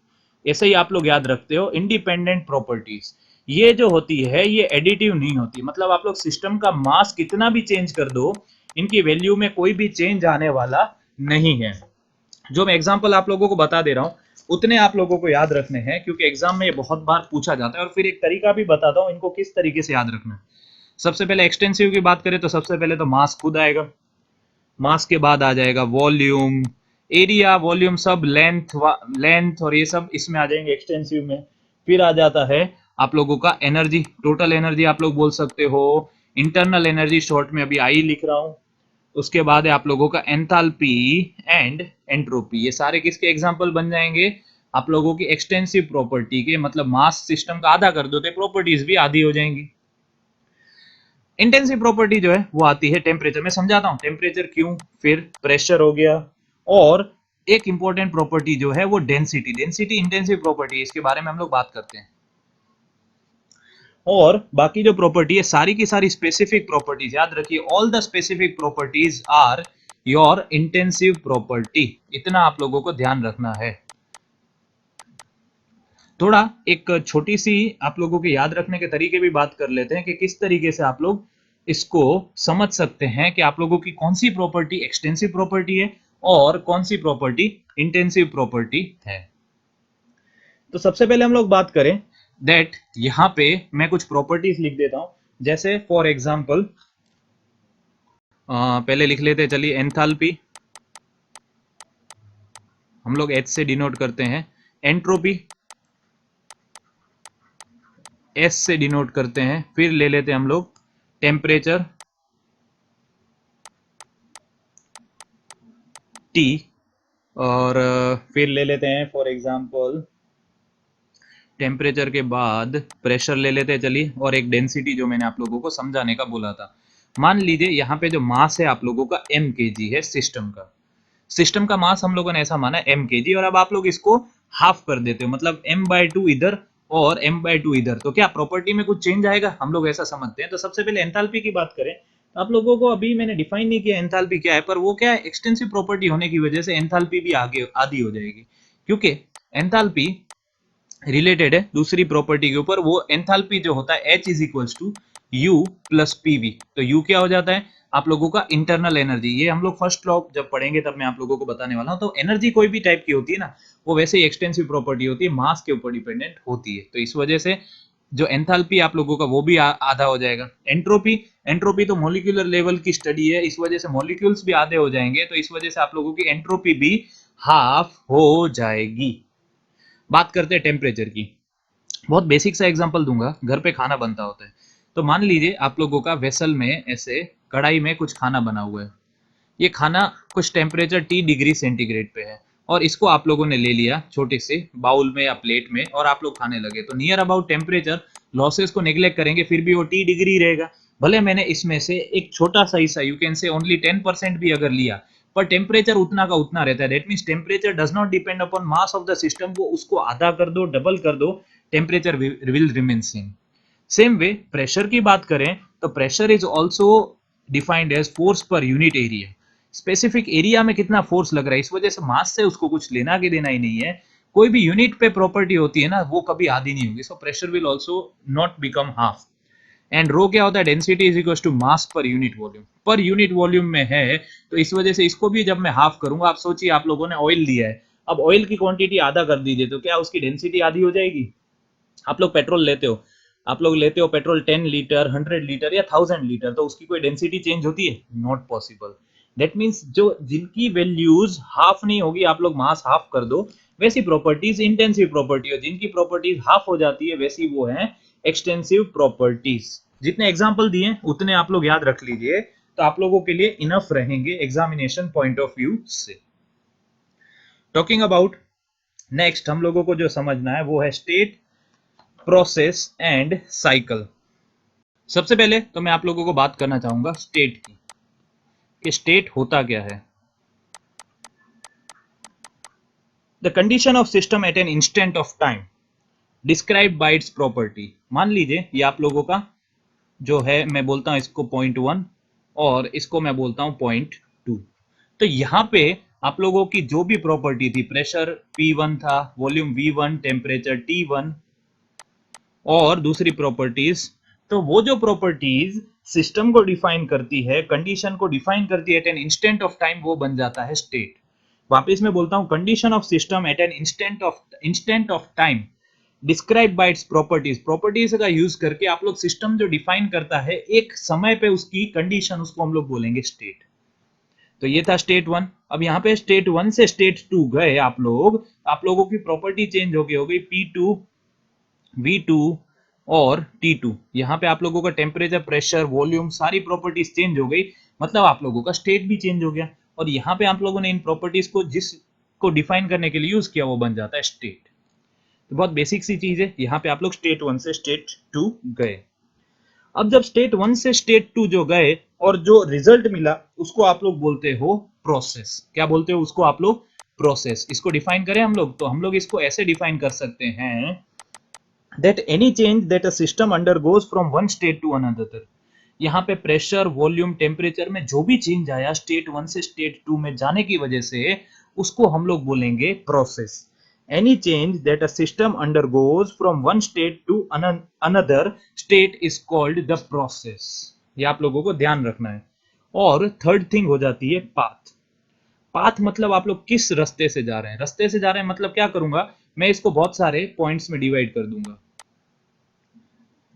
ऐसे ही आप लोग याद रखते हो। इंडिपेंडेंट प्रॉपर्टीज ये जो होती है ये एडिटिव नहीं होती, मतलब आप लोग सिस्टम का मास कितना भी चेंज कर दो, इनकी वैल्यू में कोई भी चेंज आने वाला नहीं है। जो मैं एग्जांपल आप लोगों को बता दे रहा हूं उतने आप लोगों को याद रखने हैं, क्योंकि एग्जाम में ये बहुत बार पूछा जाता है। और फिर एक तरीका भी बताता हूं इनको किस तरीके से याद रखना है। सबसे पहले एक्सटेंसिव की बात करें तो सबसे पहले तो मास खुद आएगा, मास के बाद आ जाएगा वॉल्यूम, एरिया, वॉल्यूम सब, लेंथ और ये सब इसमें आ जाएंगे एक्सटेंसिव में। फिर आ जाता है आप लोगों का एनर्जी, टोटल एनर्जी आप लोग बोल सकते हो, इंटरनल एनर्जी शॉर्ट में अभी आई लिख रहा हूं। उसके बाद है आप लोगों का एंथैल्पी एंड एंट्रोपी। ये सारे किसके एग्जांपल बन जाएंगे? आप लोगों की एक्सटेंसिव प्रॉपर्टी के, मतलब मास सिस्टम का आधा कर दो तो प्रॉपर्टीज भी आधी हो जाएंगी। इंटेंसिव प्रॉपर्टी जो है वो आती है टेम्परेचर में, समझाता हूं टेम्परेचर क्यों, फिर प्रेशर हो गया, और एक इंपॉर्टेंट प्रॉपर्टी जो है वो डेंसिटी। डेंसिटी इंटेंसिव प्रॉपर्टी, इसके बारे में हम लोग बात करते हैं। और बाकी जो प्रॉपर्टी है सारी की सारी स्पेसिफिक प्रॉपर्टीज, याद रखिए all the specific properties are your intensive property, इतना आप लोगों को ध्यान रखना है। थोड़ा एक छोटी सी आप लोगों के याद रखने के तरीके भी बात कर लेते हैं कि किस तरीके से आप लोग इसको समझ सकते हैं कि आप लोगों की कौन सी प्रॉपर्टी एक्सटेंसिव प्रॉपर्टी है और कौन सी प्रॉपर्टी इंटेंसिव प्रॉपर्टी है। तो सबसे पहले हम लोग बात करें दैट, यहां पे मैं कुछ प्रॉपर्टीज लिख देता हूं, जैसे फॉर एग्जांपल पहले लिख लेते हैं, चलिए एंथैल्पी हम लोग एच से डिनोट करते हैं, एंट्रोपी एस से डिनोट करते हैं, फिर ले लेते हैं हम लोग टेम्परेचर टी, और फिर ले लेते हैं फॉर एग्जांपल टेम्परेचर के बाद प्रेशर ले लेते हैं चलिए, और एक डेंसिटी जो मैंने आप लोगों को समझाने का बोला था। मान लीजिए यहाँ पे जो मास है आप लोगों का एम के जी है सिस्टम का, सिस्टम का मास हम लोगों ने ऐसा माना एम के जी, और अब आप लोग इसको हाफ कर देते हो, मतलब m/2 इधर और m/2 इधर, तो क्या प्रॉपर्टी में कुछ चेंज आएगा? हम लोग ऐसा समझते हैं। तो सबसे पहले एंथैल्पी की बात करें तो आप लोगों को अभी मैंने डिफाइन नहीं किया एंथैल्पी क्या है, पर वो क्या है, एक्सटेंसिव प्रॉपर्टी होने की वजह से एंथैल्पी भी आगे आधी हो जाएगी, क्योंकि एंथैल्पी रिलेटेड है दूसरी प्रॉपर्टी के ऊपर। वो एंथैल्पी जो होता है H is equals to U plus PV. तो यू क्या हो जाता है आप लोगों का इंटरनल एनर्जी, ये हम लोग फर्स्ट लॉ जब पढ़ेंगे तब मैं आप लोगों को बताने वाला हूं। तो एनर्जी कोई भी टाइप की होती है ना, वो वैसे ही एक्सटेंसिव प्रॉपर्टी होती है, मास के ऊपर डिपेंडेंट होती है। तो इस वजह से जो एंथैल्पी आप लोगों का वो भी आधा हो जाएगा। एंट्रोपी, एंट्रोपी तो मॉलिक्यूलर लेवल की स्टडी है, इस वजह से मॉलिक्यूल्स भी आधे हो जाएंगे, तो इस वजह से आप लोगों की एंट्रोपी भी हाफ हो जाएगी। बात करते हैं टेम्परेचर की, बहुत बेसिक सा एग्जांपल दूंगा, घर पे खाना बनता होता है। तो मान लीजिए आप लोगों का वेसल में ऐसे कढ़ाई में कुछ खाना बना हुआ है, ये खाना कुछ टेम्परेचर T°C पे है, और इसको आप लोगों ने ले लिया छोटे से बाउल में या प्लेट में, और आप लोग खाने लगे। तो नियर अबाउट टेम्परेचर लॉसेस को नेग्लेक्ट करेंगे फिर भी वो T° रहेगा। भले मैंने इसमें से एक छोटा सा हिस्सा, यू कैन से ओनली 10% भी अगर लिया, पर टेम्परेचर उतना का उतना रहता है। That means temperature does not depend upon mass of the system, वो उसको आधा कर दो, डबल कर दो, temperature will remain same. Same way pressure की बात करें तो pressure is also defined as force per unit area. Specific area में कितना फोर्स लग रहा है, इस वजह से मास से उसको कुछ लेना के देना ही नहीं है। कोई भी यूनिट पे प्रॉपर्टी होती है ना, वो कभी आधी नहीं होगी। So pressure will also not become half. And rho क्या होता है, density is equal to mass per unit volume, per unit volume में है, तो इस वजह से इसको भी जब मैं हाफ करूंगा, आप सोचिए आप लोगों ने ऑयल लिया है, अब ऑयल की क्वांटिटी आधा कर दीजिए तो क्या उसकी डेंसिटी आधी हो जाएगी? आप लोग पेट्रोल लेते हो, आप लोग लेते हो पेट्रोल 10 लीटर, 100 लीटर या 1000 लीटर, तो उसकी कोई डेंसिटी चेंज होती है? Not possible. दैट मीन्स जो जिनकी वैल्यूज हाफ नहीं होगी, आप लोग मास हाफ कर दो, वैसी प्रॉपर्टीज इंटेंसिव प्रॉपर्टी है। जिनकी प्रॉपर्टीज हाफ हो जाती है वैसी वो है एक्सटेंसिव प्रॉपर्टीज। जितने एग्जाम्पल दिए उतने आप लोग याद रख लीजिए, तो आप लोगों के लिए इनफ रहेंगे एग्जामिनेशन पॉइंट ऑफ व्यू से। टॉकिंग अबाउट नेक्स्ट, हम लोगों को जो समझना है वो है स्टेट, प्रोसेस एंड साइकिल। सबसे पहले तो मैं आप लोगों को बात करना चाहूंगा स्टेट की, कि स्टेट होता क्या है। The condition of system at an instant of time describe by it's property. मान लीजिए ये आप लोगों का जो है, मैं बोलता हूं इसको पॉइंट 1 और इसको मैं बोलता हूं पॉइंट 2। तो यहां पे आप लोगों की जो भी प्रॉपर्टी थी, प्रेशर P1 था, वॉल्यूम V1, टेम्परेचर T1 और दूसरी प्रॉपर्टीज, तो वो जो प्रॉपर्टीज सिस्टम को डिफाइन करती है, कंडीशन को डिफाइन करती है at an instant of time, वो बन जाता है स्टेट। वापस मैं बोलता हूं, condition of system at an instant of time describe by its properties. Properties का यूज करके आप लोग सिस्टम जो डिफाइन करता है एक समय पे उसकी कंडीशन, उसको हम लोग बोलेंगे स्टेट। तो ये था स्टेट 1। अब यहाँ पे स्टेट 1 से स्टेट 2 गए आप लोगों की प्रॉपर्टी चेंज हो गई P2, V2 और T2। यहाँ पे आप लोगों का टेम्परेचर, प्रेशर, वॉल्यूम, सारी प्रॉपर्टीज चेंज हो गई, मतलब आप लोगों का स्टेट भी चेंज हो गया। और यहाँ पे आप लोगों ने इन प्रॉपर्टीज को जिसको डिफाइन करने के लिए यूज किया वो बन जाता है स्टेट। तो बहुत बेसिक सी चीज है। यहाँ पे आप लोग स्टेट 1 से स्टेट 2 गए। अब जब स्टेट 1 से स्टेट 2 जो गए और जो रिजल्ट मिला उसको आप लोग बोलते हो प्रोसेस। क्या बोलते हो उसको आप लोग? प्रोसेस। इसको डिफाइन करें हम लोग, तो हम लोग इसको ऐसे डिफाइन कर सकते हैं that any change that a system undergoes from one state to another। यहाँ पे प्रेशर, वॉल्यूम, टेम्परेचर में जो भी चेंज आया स्टेट 1 से स्टेट 2 में जाने की वजह से, उसको हम लोग बोलेंगे process. Any change that a system undergoes from one state to another state is called the process. ये आप लोगों को ध्यान रखना है। और थर्ड थिंग हो जाती है पाथ। पाथ मतलब आप लोग किस रास्ते से जा रहे हैं। रास्ते से जा रहे हैं मतलब क्या करूंगा, मैं इसको बहुत सारे पॉइंट्स में डिवाइड कर दूंगा।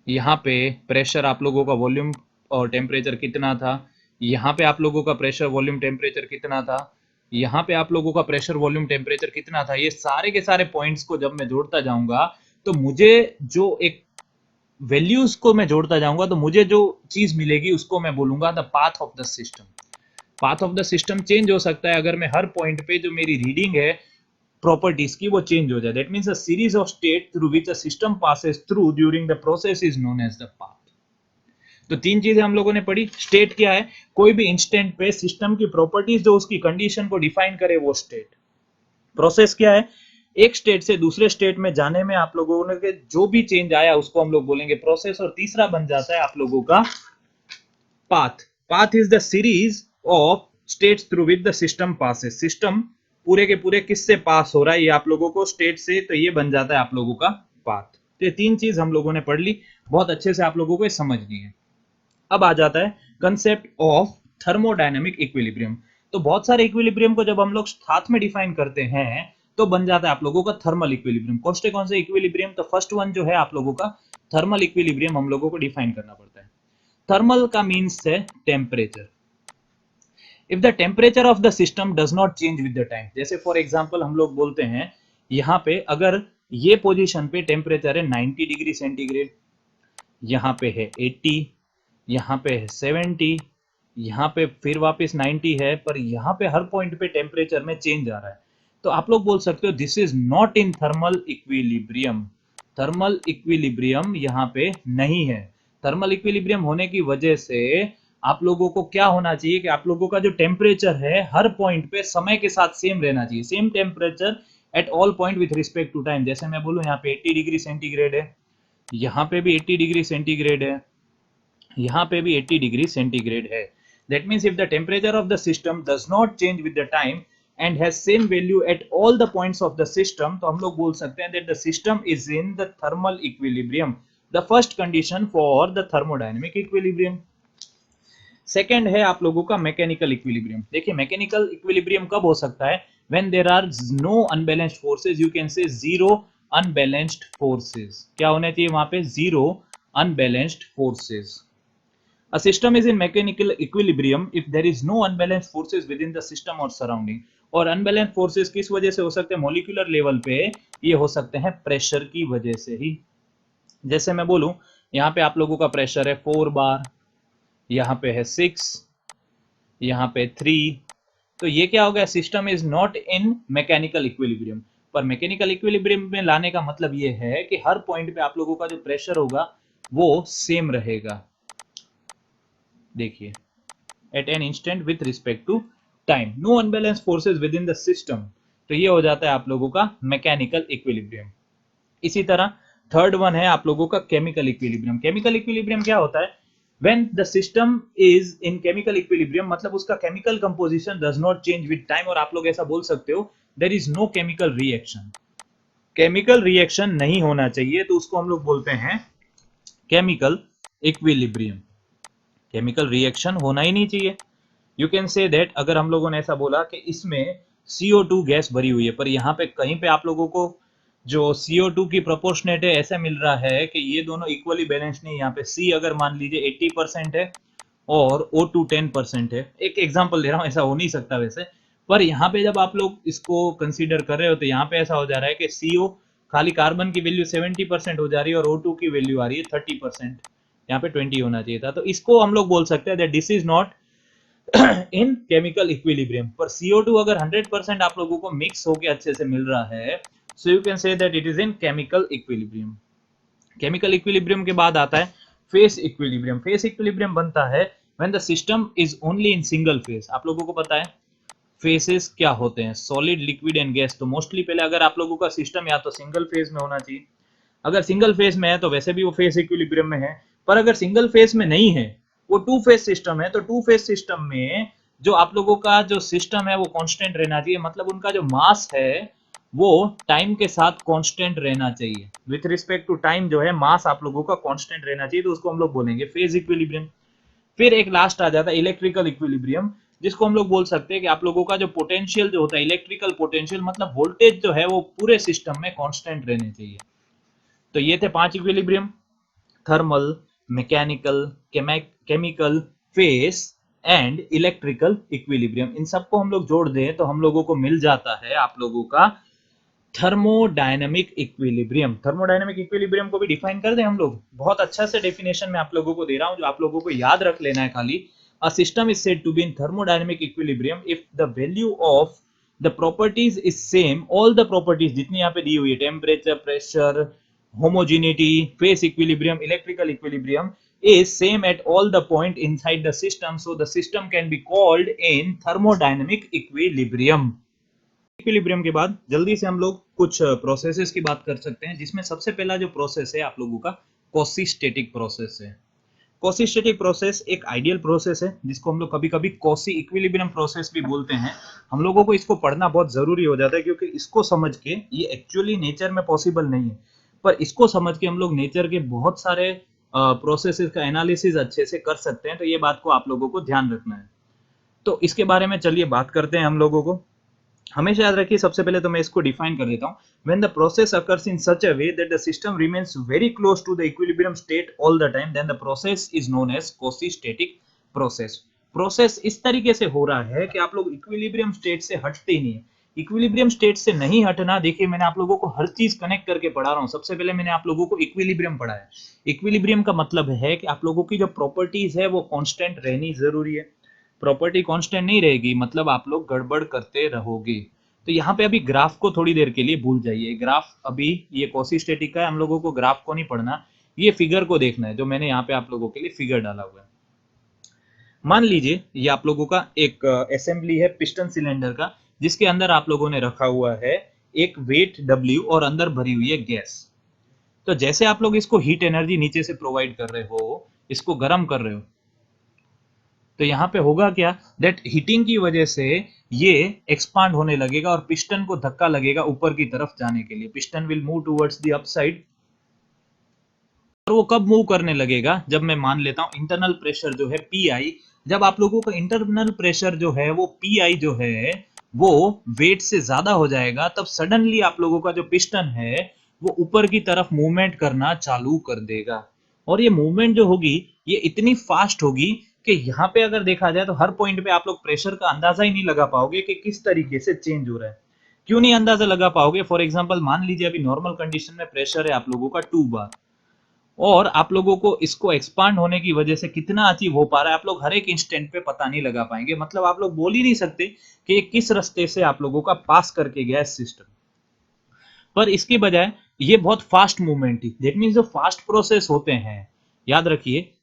यहाँ पे प्रेशर, आप लोगों का वॉल्यूम और टेम्परेचर कितना था, यहाँ पे आप लोगों का प्रेशर, वॉल्यूम, टेम्परेचर कितना था, यहाँ पे आप लोगों का प्रेशर, वॉल्यूम, टेम्परेचर कितना था, ये सारे के सारे पॉइंट्स को जब मैं जोड़ता जाऊंगा तो मुझे जो एक वैल्यूज को मैं जोड़ता जाऊंगा तो मुझे जो चीज मिलेगी उसको मैं बोलूंगा the path of the system. Path of the system change हो सकता है अगर मैं हर पॉइंट पे जो मेरी रीडिंग है प्रॉपर्टीज की वो चेंज हो जाए। That means a series of state through which a system passes through during the process is known as the path. तो तीन चीजें हम लोगों ने पढ़ी। स्टेट क्या है? कोई भी इंस्टेंट पे सिस्टम की प्रॉपर्टीज जो उसकी कंडीशन को डिफाइन करे वो स्टेट। प्रोसेस क्या है? एक स्टेट से दूसरे स्टेट में जाने में आप लोगों ने के जो भी चेंज आया उसको हम लोग बोलेंगे प्रोसेस। और तीसरा बन जाता है आप लोगों का path. Path is the series of states through which the system passes. System पूरे के पूरे किससे पास हो रहा है, ये आप लोगों को स्टेट से, तो ये बन जाता है आप लोगों का पाथ। तो ये तीन चीज हम लोगों ने पढ़ ली, बहुत अच्छे से आप लोगों को समझ ली है। अब आ जाता है कंसेप्ट ऑफ थर्मोडायनेमिक इक्विलिब्रियम। तो बहुत सारे इक्विलिब्रियम को जब हम लोग साथ में डिफाइन करते हैं तो बन जाता है आप लोगों का थर्मल इक्विलिब्रियम। कौन से इक्विलिब्रियम? तो फर्स्ट वन जो है आप लोगों का थर्मल इक्विलिब्रियम हम लोगों को डिफाइन करना पड़ता है। थर्मल का मीन्स है temperature. If the temperature of the system does not change with the time. जैसे फॉर एग्जांपल हम लोग बोलते हैं यहाँ पे अगर ये पोजीशन पे टेम्परेचर है 90 डिग्री सेंटीग्रेड, यहाँ पे है 80, यहाँ पे है 70, यहाँ पे फिर वापस 90 है, पर यहाँ पे हर पॉइंट पे टेम्परेचर में चेंज आ रहा है, तो आप लोग बोल सकते हो this is not in thermal equilibrium. Thermal equilibrium यहाँ पे नहीं है। थर्मल इक्विलिब्रियम होने की वजह से आप लोगों को क्या होना चाहिए कि आप लोगों का जो टेम्परेचर है हर पॉइंट पे समय के साथ सेम रहना चाहिए। Same temperature at all point with respect to time. जैसे मैं बोलूं यहाँ पे 80 डिग्री सेंटीग्रेड है, यहाँ पे भी 80 डिग्री सेंटीग्रेड है, यहाँ पे भी 80 डिग्री सेंटीग्रेड है। That means if the temperature of the system does not change with the time and has same value at all the points of the system, तो हम लोग बोल सकते हैं that the system is in the thermal equilibrium, the first condition for the thermodynamic equilibrium. Second है आप लोगों का मैकेनिकल इक्विलिब्रियम। देखिए मैकेनिकल इक्विलिब्रियम कब हो सकता है? When there are no unbalanced forces, you can say zero unbalanced forces. क्या होना चाहिए वहां पे? Zero unbalanced forces. A system is in mechanical equilibrium if there is no unbalanced forces within the system or surrounding। और unbalance forces किस वजह से हो सकते हैं? मॉलिक्यूलर लेवल पे ये हो सकते हैं प्रेशर की वजह से ही। जैसे मैं बोलूं यहाँ पे आप लोगों का प्रेशर है 4 बार, यहाँ पे है 6, यहाँ पे 3, तो ये क्या हो गया? System is not in mechanical equilibrium. पर मैकेनिकल इक्विलिब्रियम में लाने का मतलब ये है कि हर पॉइंट पे आप लोगों का जो प्रेशर होगा वो सेम रहेगा। देखिए at an instant with respect to time, no unbalance forces within the system. तो ये हो जाता है आप लोगों का मैकेनिकल इक्विलिब्रियम। इसी तरह थर्ड वन है आप लोगों का केमिकल इक्विलिब्रियम। केमिकल इक्विलिब्रियम क्या होता है? When the system is in chemical equilibrium, मतलब उसका chemical composition does not change with time, और आप लोग ऐसा बोल सकते हो there is no chemical reaction. Chemical reaction नहीं होना चाहिए, तो उसको हम लोग बोलते हैं केमिकल इक्विलिब्रियम। केमिकल रिएक्शन होना ही नहीं चाहिए। यू कैन से दैट, अगर हम लोगों ने ऐसा बोला कि इसमें CO2 गैस भरी हुई है, पर यहाँ पे कहीं पे आप लोगों को जो CO2 की प्रोपोर्शनेट है ऐसा मिल रहा है कि ये दोनों इक्वली बैलेंस नहीं। यहाँ पे C अगर मान लीजिए 80% है और O2 10% है, एक एग्जांपल दे रहा हूँ, ऐसा हो नहीं सकता वैसे, पर यहाँ पे जब आप लोग इसको कंसीडर कर रहे हो तो यहाँ पे ऐसा हो जा रहा है कि CO खाली कार्बन की वैल्यू 70% हो जा रही है और O2 की वैल्यू आ रही है 30%, यहाँ पे 20 होना चाहिए था। तो इसको हम लोग बोल सकते हैं that this is not in chemical equilibrium. पर CO2 अगर 100% आप लोगों को मिक्स होके अच्छे से मिल रहा है, so you can say that it is in chemical equilibrium. Chemical equilibrium के बाद आता है फेस इक्विलिब्रियम। फेस इक्विलिब्रियम बनता है when the system is only in single phase. आप लोगों को पता है फेसेस क्या होते हैं, सॉलिड, लिक्विड एंड गैस। तो मोस्टली पहले अगर आप लोगों का सिस्टम या तो सिंगल फेज में होना चाहिए, अगर सिंगल फेज में है तो वैसे भी वो फेस इक्विलिब्रियम में है। पर अगर सिंगल फेज में नहीं है, वो टू फेज सिस्टम है, तो टू फेज सिस्टम में जो आप लोगों का जो सिस्टम है वो कांस्टेंट रहना चाहिए, मतलब उनका जो मास है वो टाइम के साथ कांस्टेंट रहना चाहिए। विथ रिस्पेक्ट टू टाइम जो है मास आप लोगों का कांस्टेंट रहना चाहिए, तो उसको हम लोग बोलेंगे फेज इक्विलिब्रियम। फिर एक लास्ट आ जाता है इलेक्ट्रिकल इक्विलिब्रियम, जिसको हम लोग बोल सकते हैं कि आप लोगों का जो पोटेंशियल जो होता है, इलेक्ट्रिकल पोटेंशियल मतलब वोल्टेज जो है वो पूरे सिस्टम में कांस्टेंट रहने चाहिए। तो ये थे 5 equilibrium: thermal, mechanical, chemical, phase and electrical equilibrium. इन सबको हम लोग जोड़ दें तो हम लोगों को मिल जाता है आप लोगों का थर्मोडायनेमिक इक्विलिब्रियम। थर्मोडायनेमिक इक्विलिब्रियम को भी डिफाइन कर दें हम लोग, बहुत अच्छा से डेफिनेशन में आप लोगों को दे रहा हूं जो आप लोगों को याद रख लेना है खाली। A system is said to be in thermodynamic equilibrium if the value of the properties is same, all the properties जितनी यहाँ पे दी हुई है, temperature, pressure, homogeneity, phase equilibrium, electrical equilibrium is same at all the point inside the system, so the system can be called in thermodynamic equilibrium। Equilibrium के बाद जल्दी से हम लोग कुछ प्रोसेसेस की बात कर सकते हैं, जिसमें सबसे पहला जो प्रोसेस है आप लोगों का कॉसी-स्टैटिक प्रोसेस है। कॉसी-स्टैटिक प्रोसेस एक आइडियल प्रोसेस है जिसको हम लोग कभी-कभी कॉसी इक्विलिब्रियम प्रोसेस भी बोलते हैं। हम लोगों को इसको पढ़ना बहुत जरूरी हो जाता है, क्योंकि इसको समझ के, ये एक्चुअली नेचर में पॉसिबल नहीं है, पर इसको समझ के हम लोग नेचर के बहुत सारे प्रोसेसेस का एनालिसिस अच्छे से कर सकते हैं। तो ये बात को आप लोगों को ध्यान रखना है। तो इसके बारे में चलिए बात करते हैं हम लोगों को। हमेशा याद रखिए, सबसे पहले तो मैं इसको डिफाइन कर देता हूं। When the process occurs in such a way that the system remains very close to the equilibrium state all the time, then the process is known as quasi-static process। Process इस तरीके से हो रहा है कि आप लोग इक्विलिब्रियम स्टेट से हटते ही नहीं है। इक्विलिब्रियम स्टेट से नहीं हटना, देखिए मैंने आप लोगों को हर चीज कनेक्ट करके पढ़ा रहा हूं। सबसे पहले मैंने आप लोगों को इक्विलिब्रियम पढ़ाया। इक्विलिब्रियम का मतलब है कि आप लोगों की जो प्रॉपर्टीज है वो कांस्टेंट रहनी जरूरी है। प्रॉपर्टी कांस्टेंट नहीं रहेगी मतलब आप लोग गड़बड़ करते रहोगे। तो यहाँ पे अभी ग्राफ को थोड़ी देर के लिए भूल जाइए। ग्राफ अभी ये कॉसी-स्टैटिक का है, हम लोगों को ग्राफ को नहीं पढ़ना, ये फिगर को देखना है जो मैंने यहाँ पे आप लोगों के लिए फिगर डाला हुआ है। मान लीजिए ये आप लोगों का एक असेंबली है पिस्टन सिलेंडर का, जिसके अंदर आप लोगों ने रखा हुआ है एक वेट W और अंदर भरी हुई है गैस। तो जैसे आप लोग इसको हीट एनर्जी नीचे से प्रोवाइड कर रहे हो, इसको गर्म कर रहे हो, तो यहाँ पे होगा क्या, दैट हीटिंग की वजह से ये एक्सपांड होने लगेगा और पिस्टन को धक्का लगेगा ऊपर की तरफ जाने के लिए। Piston will move towards the upside. और वो कब मूव करने लगेगा, जब मैं मान लेता हूं इंटरनल प्रेशर जो है PI, जब आप लोगों का इंटरनल प्रेशर जो है वो PI जो है वो वेट से ज्यादा हो जाएगा, तब सडनली आप लोगों का जो पिस्टन है वो ऊपर की तरफ मूवमेंट करना चालू कर देगा। और ये मूवमेंट जो होगी ये इतनी फास्ट होगी कि यहाँ पे अगर देखा जाए तो हर पॉइंट पे आप लोग प्रेशर का अंदाजा ही नहीं लगा पाओगे कि किस तरीके से चेंज हो रहा है। क्यों नहीं अंदाजा लगा पाओगे? फॉर एग्जांपल मान लीजिए अभी नॉर्मल कंडीशन में प्रेशर है आप लोगों का 2 बार, और आप लोगों को इसको एक्सपांड होने की वजह से कितना अचीव हो पा रहा है आप लोग हर एक इंस्टेंट पे पता नहीं लगा पाएंगे। मतलब आप लोग बोल ही नहीं सकते कि ये किस रास्ते से आप लोगों का पास करके गया है सिस्टम। पर इसके बजाय ये बहुत फास्ट मूवमेंट थी। दैट मींस जो फास्ट प्रोसेस होते हैं, याद रखिए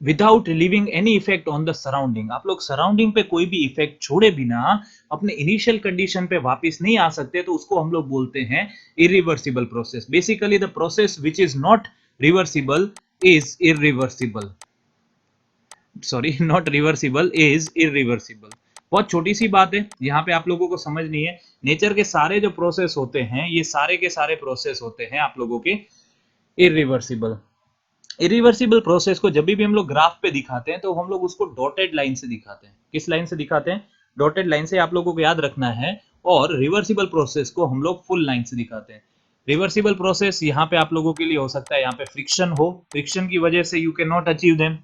without leaving any effect on the surrounding. आप लोग सराउंडिंग पे कोई भी इफेक्ट छोड़े बिना अपने इनिशियल कंडीशन पे वापस नहीं आ सकते, तो उसको हम लोग बोलते हैं irreversible process. Basically the process which is not reversible is irreversible, sorry not reversible is irreversible. बहुत छोटी सी बात है, यहाँ पे आप लोगों को समझनी है। नेचर के सारे जो प्रोसेस होते हैं, ये सारे के सारे प्रोसेस होते हैं आप लोगों के इरिवर्सिबल। इरिवर्सिबल प्रोसेस को जब भी हम लोग ग्राफ पे दिखाते हैं तो हम लोग उसको डॉटेड लाइन से दिखाते हैं। किस लाइन से दिखाते हैं? डॉटेड लाइन से, आप लोगों को याद रखना है। और रिवर्सिबल प्रोसेस को हम लोग फुल लाइन से दिखाते हैं। रिवर्सिबल प्रोसेस यहाँ पे आप लोगों के लिए हो सकता है, यहाँ पे फ्रिक्शन हो, फ्रिक्शन की वजह से you can not achieve them.